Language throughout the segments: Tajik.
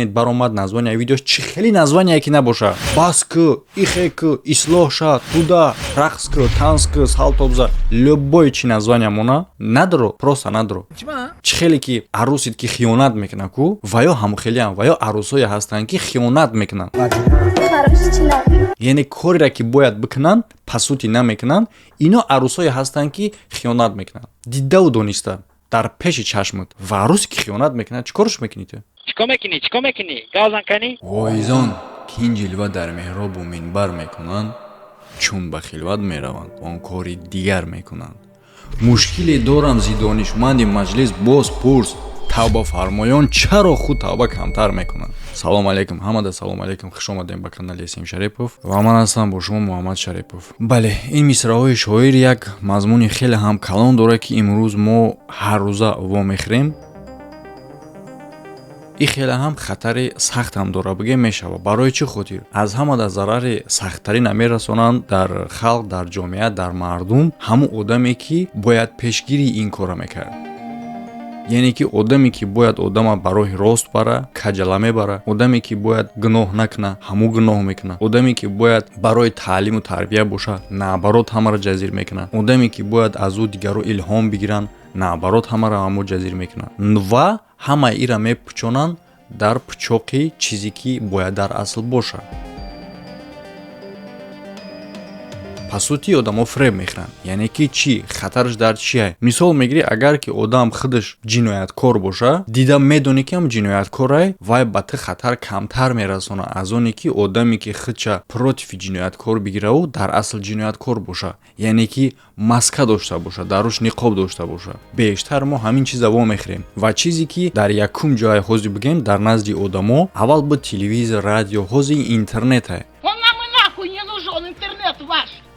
баромад названия видеош чӣ хеле название ки набоша. Баскы, ихекы, ислоша, туда, рақскы, танскы, салтобза, любой чи название мона надро, просто надро. Чӣ хеле ки арусид ки хиёнат мекунад ку, ва ё ҳам хелеам, ва ё арусое ҳастанд ки хиёнат мекунанд. Яъне коре ки бояд бикунанд, па сути намекунанд, ино арусое ҳастанд ки хиёнат мекунанд. Дидаву дониста дар пеши чашмат. Ва арусе ки хиёнат мекунад, чӣ корш мекунӣ ту? Чико мекунӣ? Газан канӣ? Воизон ки ин ҷилва дар меҳробу минбар мекунанд, чун ба хилват мераванд, он кори дигар мекунанд. Мушкиле дорам зи донишманди маҷлис боз пурс, тавба фармоён чаро худ тавба камтар мекунанд. Салом алейкум ҳамада, салом алейкум, хуш омадем ба канали Есим Шарипов ва ман ҳастам бо шумо Муҳаммад Шарипов. Бале, ин мисраҳои шоир як мазмуни хеле ҳам калон дорад ки имрӯз мо ҳар рӯза вомехӯрем. ин хеле ҳам хатари сахт ҳам дора бигем мешава. Барои чӣ хотир? Аз ҳамада зарари сахттарина мерасонанд дар халқ, дар ҷомеа, дар мардум ҳамун одаме ки бояд пешгирии ин кора мекард. Яъне ки одаме ки бояд одама ба роҳи рост бара, каҷала мебара, одаме ки бояд гуноҳ накуна, ҳаму гуноҳ мекуна, одаме ки бояд барои таълиму тарбия боша, наоборот ҳамаро ҷазир мекуна, одаме ки бояд аз ӯ дигаро илҳом бигиранд, наоборот ҳамаро ҳамо ҷазир мекуна ва ҳама ира мепӯчонанд дар пӯчоқи чизе ки бояд дар асл боша. пасути одамо фреб мехӯранд. Яъне ки чӣ? Хатараш дар чие? Мисол мегирӣ, агар ки одам худаш ҷинояткор боша, дида медони ки ҳам ҷинояткорай, вай ба ту хатар камтар мерасона аз оне ки одаме ки худша против ҷинояткор бигираву дар асл ҷинояткор боша. Яъне ки маска дошта боша, даруш ниқоб дошта боша. Бештар мо ҳамин чиза вомехӯрем. Ва чизе ки дар якум ҷое ҳозир бигем дар назди одамо, аввал бу телевизор, радио, ҳозир интернете.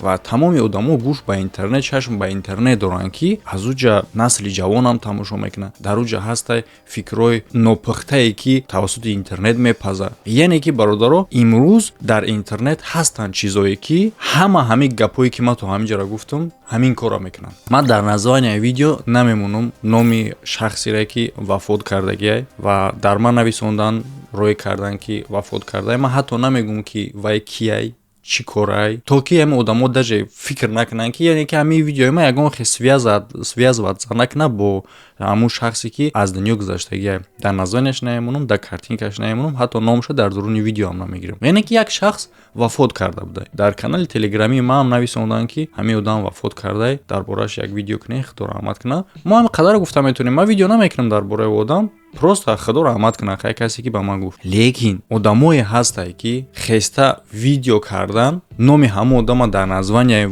Ва тамоми одамо гӯш ба интернет, чашм ба интернет доранд ки аз уҷа насли ҷавонам тамошо мекунад. Дар уҷа ҳастай фикрҳои нопухтае ки тавассути интернет мепазад. Яъне ки бародаро, имрӯз дар интернет ҳастанд чизое ки ҳамин гапҳое ки ман то ҳаминҷара гуфтам, ҳамин кора мекунанд. Ман дар названия видео намемонам номи шахсире ки вафот кардагиай ва дар ман нависондан рой кардан ки вафот кардае. Ман ҳатто намегӯм ки вай кияй, чӣ корай, то ки ҳамин одамо даже фикр накунанд ки яъне ки ҳамин видеои ман ягон хел связываться накуна бо ҳамун шахсе ки аз дунё гузаштагиай. Дар названиаш намемонам, дар картинкаш намемонам, ҳатто номашо дар дуруни видео ҳам намегирам. Яъне ки як шахс вафот карда будай. Дар канали телеграмии ман ҳам нависонданд ки ҳамин одам вафот кардае, дар борааш як видео кунед, худо раҳмат кунад. Мо ҳам қадар гуфта метавонем, ман видео намекунам дар бораи одам, просто худо раҳмат кунад, хай касе ки ба ман гуфт. Лекин одамое ҳастае ки хеста видео кардан, номи ҳамон одама дар названия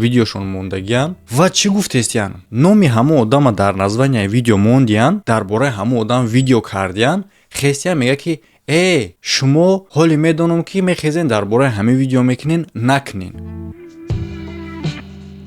видеошон мондагиян ва чӣ гуфтестиян? Номи ҳамон одама дар названия видео мондиян, дар бораи ҳамон одам видео кардиян, хестиян мега ки шумо ҳоле медонам ки мехезен дар бораи ҳамин видео мекунен, накунен.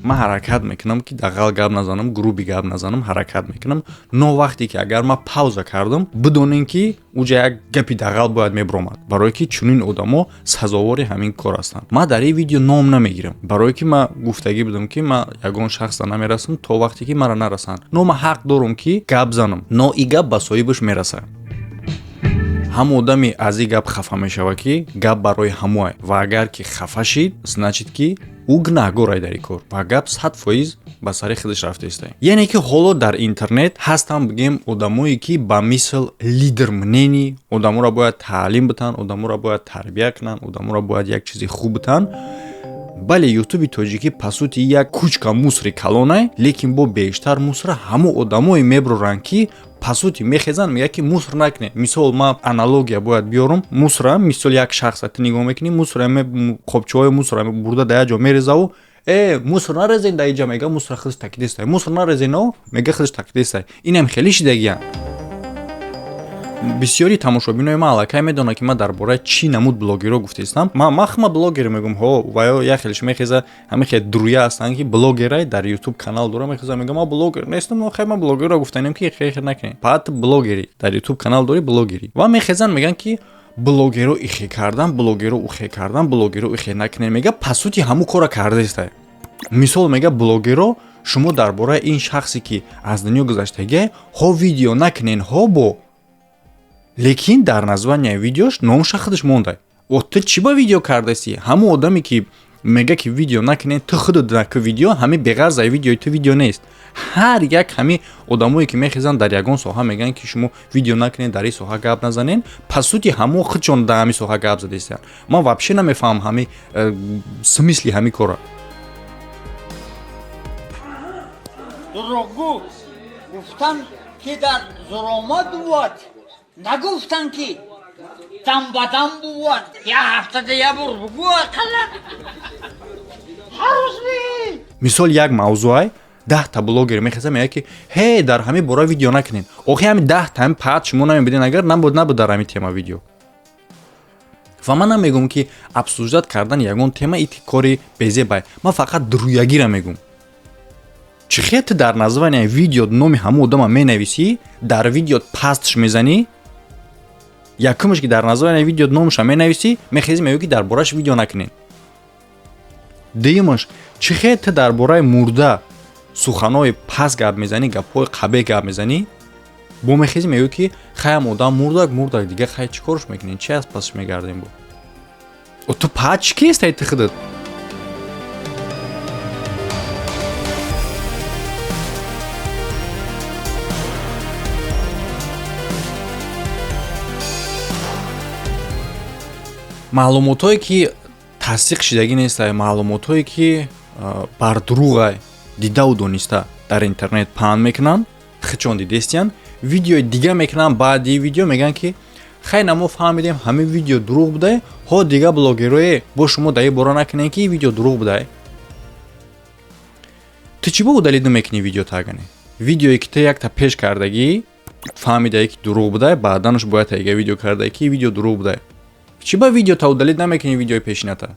ман ҳаракат мекунам ки дағал гап назанам, груби гап назанам, ҳаракат мекунам. Но вақте ки агар ман пауза кардам, бидонем ки уҷа як гапи дағал бояд мебромад, барое ки чунин одамо сазовори ҳамин кор ҳастанд. Ман дар ин видео ном намегирам, барое ки ман гуфтагӣ будам ки ман ягон шахса намерасам то вақте ки мара нарасанд. Но ман ҳақ дорам ки гап занам, но и гап ба соҳибаш мераса. ҳамон одаме аз ин гап хафа мешава ки гап барои ҳамоай ва агар ки хафа шид, значит ки ӯ гунаҳгорай дар ин кор ва гап 100% ба сари худаш рафтаистай. Яъне ки ҳоло дар интернет ҳастанд бигем одамое ки ба мисл лидер мнений, одаморо бояд таълим битан, одаморо бояд тарбия кунанд, одаморо бояд як чизи хуб битан. бале ютуби тоҷикӣ пасути як кучка мусри калонай, лекин бо бештар мусра ҳамон одамое меброранд ки пасути мехезанд, мега ки муср накуне. Мисол ман аналогия бояд биёрам. Мусра, мисол як шахса ту нигоҳ мекунӣ, мусра қобчаҳои мусра бурда дар як ҷо мерезаву муср нарезен дар инҷа, мега мусра худаш такидистай, муср нарезен мега худаш такидистай. Инам хеле шидагиян. бисёри тамошобинои ман аллакай медонанд ки ман дар бораи чӣ намуд блогерро гуфтаистам. Ман хама блогер мегӯм ва як хелш мехеза ҳамин хел дуруя ҳастанд ки блогерай дар ютуб канал дора, мехеза мегӯм ман блогер нестам, но хай ман блогерро гуфтанем ки хейр накунем. Пат блогери дар ютуб канал дори блогери. Ва мехезан меган ки блогеро ихе кардан, блогеро ухе кардан, блогеро ихе накунем. Мега пасути ҳамун кора кардаистай. Мисол мега блогеро шумо дар бораи ин шахсе ки аз дунё гузаштагиай ҳо видео накунен, ҳо бо лекин дар названияи видеош номша худаш мондай. Ту чӣ ба видео кардасӣ? Ҳамон одаме ки мега ки видео накунед, ту худут наку видео, ҳами беғарзаи видеои ту видео нест. ҳар як ҳами одамое ки мехезанд дар ягон соҳа мегӯянд ки шумо видео накунед, дар ин соҳа гап назанед, па сути ҳамо худшон дар ҳамин соҳа гап задастанд. Ман вообще намефаҳмам ҳами смисли ҳамин кора. дурогӯ гуфтан ки дар зуромат бувад, нагуфтан ки дамбадам бувад. як ҳафтада як бор бугӯ ақалла ҳаррӯз бигӣ. мисол як мавзӯай 10 та блогер мехеза мегӯяд ки ҳей дар ҳамин бора видео накунед. охи ҳамин 10 та ҳамин паат шумо намебинед, агар набуд дар ҳамин тема видео. ва ман намегӯм ки обсуждат кардан ягон тема ити кори безебай. Ман фақат дуруягира мегӯм. чӣ хел ту дар названияи видео номи ҳамон одама менависӣ, дар видеот пастш мезанӣ, якумаш ки дар названияи видео номаша менависӣ, мехезӣ мегӯӣ ки дар бораш видео накунед. дуюмаш, чӣ хел ту дар бораи мурда суханои паст гап мезанӣ, гапҳои қабеҳ гап мезанӣ, бо мехезӣ мегӯӣ ки хаям одам мурдак дига хай чӣ корш мекунем, чӣ аз пасш мегардем бо. Ту паат чӣ кестай ту худат? маълумотое ки тасдиқ шидагӣ нестае, маълумотое ки бар дурӯғай дидаву дониста дар интернет паҳн мекунанд, хичон дидестиян, видеои дига мекунанд, баъди видео мегӯянд ки хай намо фаҳмидем ҳамин видео дурӯғ будае, ҳо дига блогерое бо шумо дар ин бора накунем ки ин видео дурӯғ будае. Ту чӣ бо далил намекунӣ видео тагане? Видеое ки ту якта пеш кардагӣ, фаҳмидае ки дурӯғ будае, баъданаш бояд тагига видео кардае ки ин видео дурӯғ будае. Чӣ ба видео та удалил намекунӣ видеои пешината?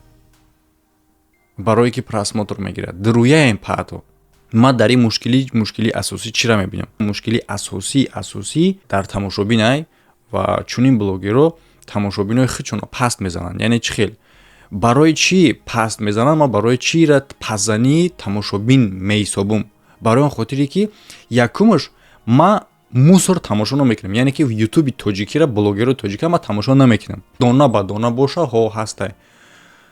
Барое ки просмотр мегирад. Дуруяем паато. Ман дар ин мушкили асосӣ чира мебинам? Мушкили асосӣ дар тамошобинай ва чунин блогеро тамошобинои худшонро паст мезананд. Яъне чӣ хел? Барои чӣ паст мезананд? Ман барои чира пастзании тамошобин меҳисобум. Барои он хотире ки якумаш ман мусор тамошо намекунам, яъне ки ютуби тоҷикира блогерои тоҷика ман тамошо намекунам. Дона ба дона боша ҳо ҳастай.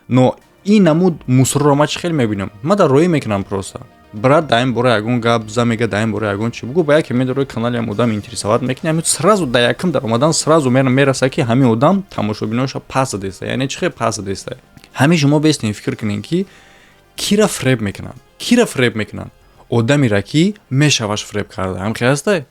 Но ин намуд мусорро ман чӣ хел мебинам? Ман дар роҳӣ мекунам просто. Брат дар ин бора ягон гап замега, дар ин бора ягон чӣ бугӯ, ба яке медарои каналиам одам интересоват мекунам, сразу дар якум дар омадан сразу мераса ки ҳамин одам тамошобиноша паст задеста. Яъне чӣ хел паст задеста? ҳамин шумо бестем фикр кунед ки кира фреб мекунанд? Кира фреб мекунанд? Одамира ки мешаваш фреб карда. Ҳам хастай?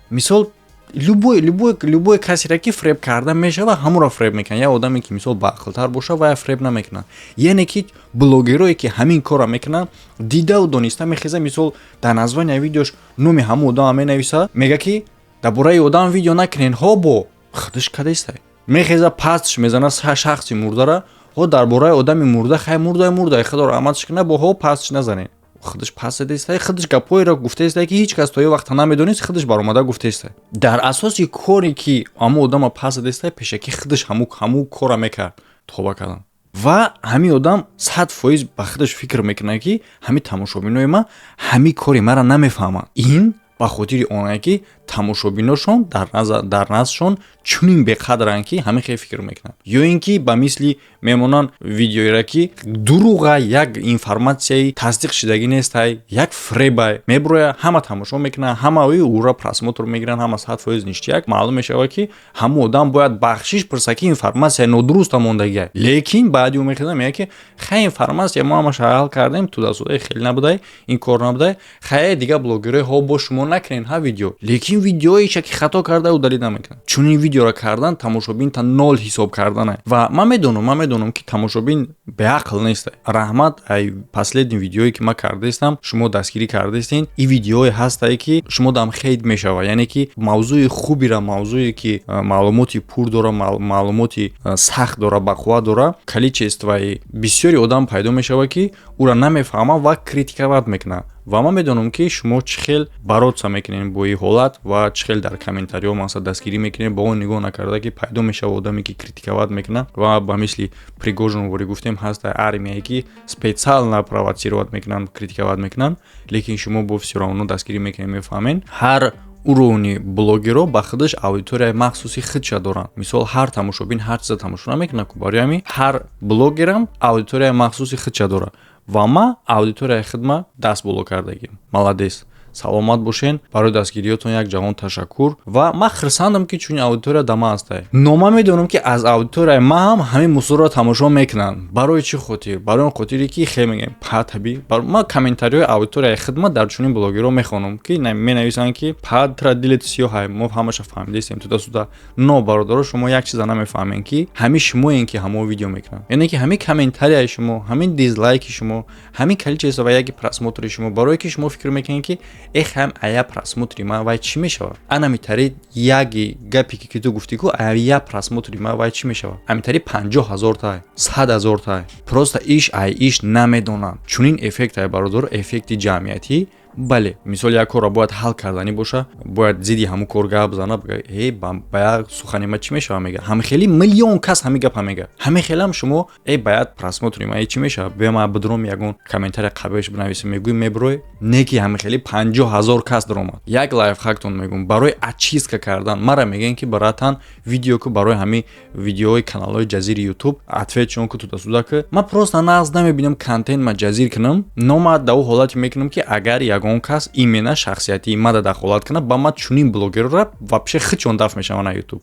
Мисол любой касеро ки фреб карда мешава, ҳамонро фреб мекунад. Як одаме ки мисол баақлтар боша, вай фреб намекунад. Яъне ки блогерое ки ҳамин корро мекунанд, дидаву дониста мехеза, мисол дар названияи видеош номи ҳамон одама менависа, мега ки дар бораи одам видео накунед, ҳо бо худаш кадестай. Мехеза пастш мезана шахси мурдара, ҳо дар бораи одами мурда, хай мурдай худо раҳматш кунад, бо ҳо пастш назанед. худаш пас задестай, худаш гапоеро гуфтестай ки ҳеҷ кас то ин вақт намедонист, худаш баромада гуфтестай. Дар асоси коре ки ҳамон одама пас задестай, пешаки худаш ҳамун кора мекард, тоба кардам. Ва ҳамин одам 100% ба худаш фикр мекунад ки ҳамин тамошобинои ман ҳамин кори маро намефаҳманд. Ин ба хотири оне ки тамошобиношон дар наздшон чунин беқадранд ки ҳамин хел фикр мекунанд. ё ин ки ба мисли мемонанд видеоеро ки дурӯға як информатсияи тасдиқ шидагӣ нестай, як фребай меброяд, ҳама тамошо мекунанд, ҳама ура просмотр мегиранд, ҳама 100% ништияк. Маълум мешавад ки ҳамон одам бояд бахшиш пурса ки информатсия нодуруста мондагиа. Лекин баъди мехезам мега ки хай информатсия мо ҳамаша ҳал кардем, ту дастураи хеле набудай, ин кор набудай, хай дига блогерои ҳо бо шумо накунед ҳа видео. Лекин видеоиша ки хато карда удалил намекунад. Чунин видеоро кардан тамошобин та 0 ҳисоб карданай. Ва ман медонам ки тамошобин беақл нест. Раҳмат ай последни видеое ки ман кардаистам, шумо дастгирӣ кардаистин. Ин видеое ҳастае ки шумо дам хейт мешава, яъне ки мавзӯи хубира, мавзӯе ки маълумоти пур дора, маълумоти сахт дора, бақувват дора, количествои бисёри одам пайдо мешава ки ура намефаҳмад ва критикават мекунад. Ва ман медонам ки шумо чӣ хел баротса мекунед бо ин ҳолат ва чӣ хел дар комментариҳо мақсад дастгирӣ мекунед, ба он нигоҳ накарда ки пайдо мешава одаме ки критикават мекунад ва ба мисли Пригожин вори гуфтем ҳаста армияе ки специально провоцировать мекунанд, критикават мекунанд, лекин шумо бо всё равно дастгирӣ мекунед, мефаҳмед. Ҳар уровни блогерҳо ба худаш аудиторияи махсуси худша доранд. Мисол ҳар тамошобин ҳар чиза тамошо намекунад ку барои ҳамин ҳар блогерам аудиторияи махсуси худша дорад ва ма аудиторияи худма даст боло кардагим. Маладес. Саломат бошен. Барои дастгириётон як ҷавон ташаккур ва ман хурсандам ки чунин аудитория да ман астае. Нома медонам ки аз аудиторияи ман ҳам ҳамин мусорро тамошо мекунанд. Барои чӣ хотир? Барои он хотире ки хеле мегӯям патаби. Ман комментариҳои аудиторияи худма дар чунин блогерҳо мехонам ки менависанд ки патра дилет сиёҳ мо ҳамаша фаҳмидастем туда суда. Но бародаро шумо як чиза намефаҳмем ки ҳамин шумоем ки ҳамо видео мекунанд. Яъне ки ҳамин комментарияи шумо, ҳамин дизлайки шумо, ҳамин количество ва яки просмотри шумо барое ки шумо фикр мекунед ки ҳам ая просмотри ман вай чӣ мешавад? Анамитари яги гапе ки ту гуфти ку ая просмотри ман вай чӣ мешавад? Амитари 50,000 тай, 100,000 тай. Просто иш намедонанд. Чунин эффектай бародар, эффекти ҷамъиятӣ. Бале, мисол як корро бояд ҳал кардани боша, бояд зидди ҳамун кор гап зана, ба як сухани ма чӣ мешава мега? Ҳамихели миллион кас ҳамин гапа мега. Ҳамихелам шумо баяд просмотри ма чӣ мешава? Бема бидром ягон комментария қабеш бинависем мегӯем меброи? Не ки ҳамихели 50,000 кас даромад. Як лайфхактон мегӯям барои очистка кардан. Мара мегӯям ки баратан видео ку барои ҳамин видеои каналҳои ҷазири YouTube ответ чун ку туда суда ки ман просто нағз намебинам контент ма ҷазир кунам. Но ман дар ҳолате мекунам ки агар ягон кас имена шахсияти мада дахолат кунад ба ма чунин блогерро вообще хичон дафт мешава на YouTube.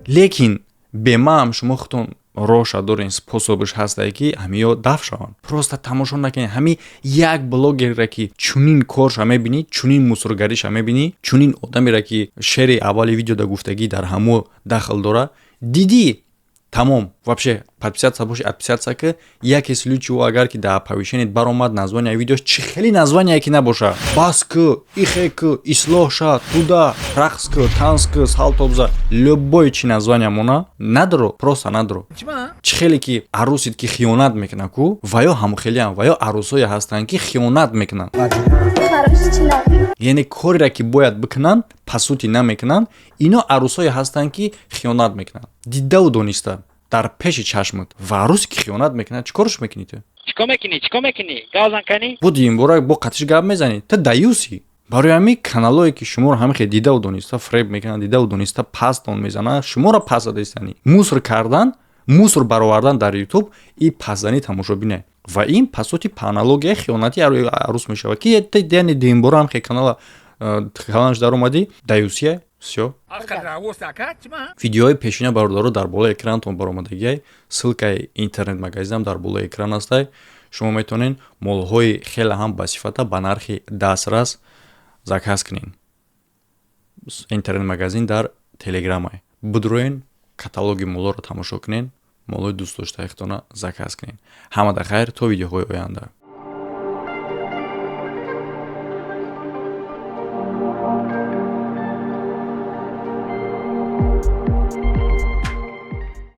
Лекин бемаам шумо худтон роша дорин способиш ҳастае ки ҳамиё дафт шаванд. Просто тамошо накунед ҳами як блогерра ки чунин корша мебинӣ, чунин мусоргариша мебинӣ, чунин одамера ки шери аввали видео да гуфтагӣ дар ҳамо дахл дора. Дидӣ тамом вообще подписаться боши отписаться ки яке случаи агар ки да повишенет баромад названия видеош чи хели названия ки набоша бас ки ихе ки ислоҳ ша туда рақс ки танц ки салтобза любой чи названия мона надро просто надро чи хеле ки арусит ки хиёнат мекунад ку ва ё ҳам хелиам ва ё арусое ҳастанд ки хиёнат мекунанд. Яъне коре ки бояд бикунанд пасути намекунанд. Ино арусое ҳастанд ки хиёнат мекунанд. Дидаву дониста дар пеши чашмат ва арусе ки хиёнат мекунад чӣ корш мекунӣ ту? Чико мекунӣ? Газан канӣ? Буди имбора бо қатиш гап мезанӣ. Ту даюси. Барои ҳамин каналое ки шуморо ҳамихе дидаву дониста фреб мекунанд, дидаву дониста пастон мезананд, шуморо пас задастани. Мусор кардан, мусор баровардан дар YouTube и пасдани тамошобине. Ва ин пасоти паналогия хиёнати арус мешавад ки яъне димбора ҳамихе каналаш дар омадӣ даюсия. Всё. Видеои пешина бародаро дар болои экранатон баромадагиай. Ссилкаи интернет магазинам дар болои экран астай. Шумо метавонед молҳои хеле ҳам басифата ба нархи дастрас заказ кунед. Интернет магазин дар Телеграмай. Бидроен каталоги молҳоро тамошо кунед. Молҳои дӯст доштаи худтона заказ кунед. Ҳамада хайр то видеоҳои оянда.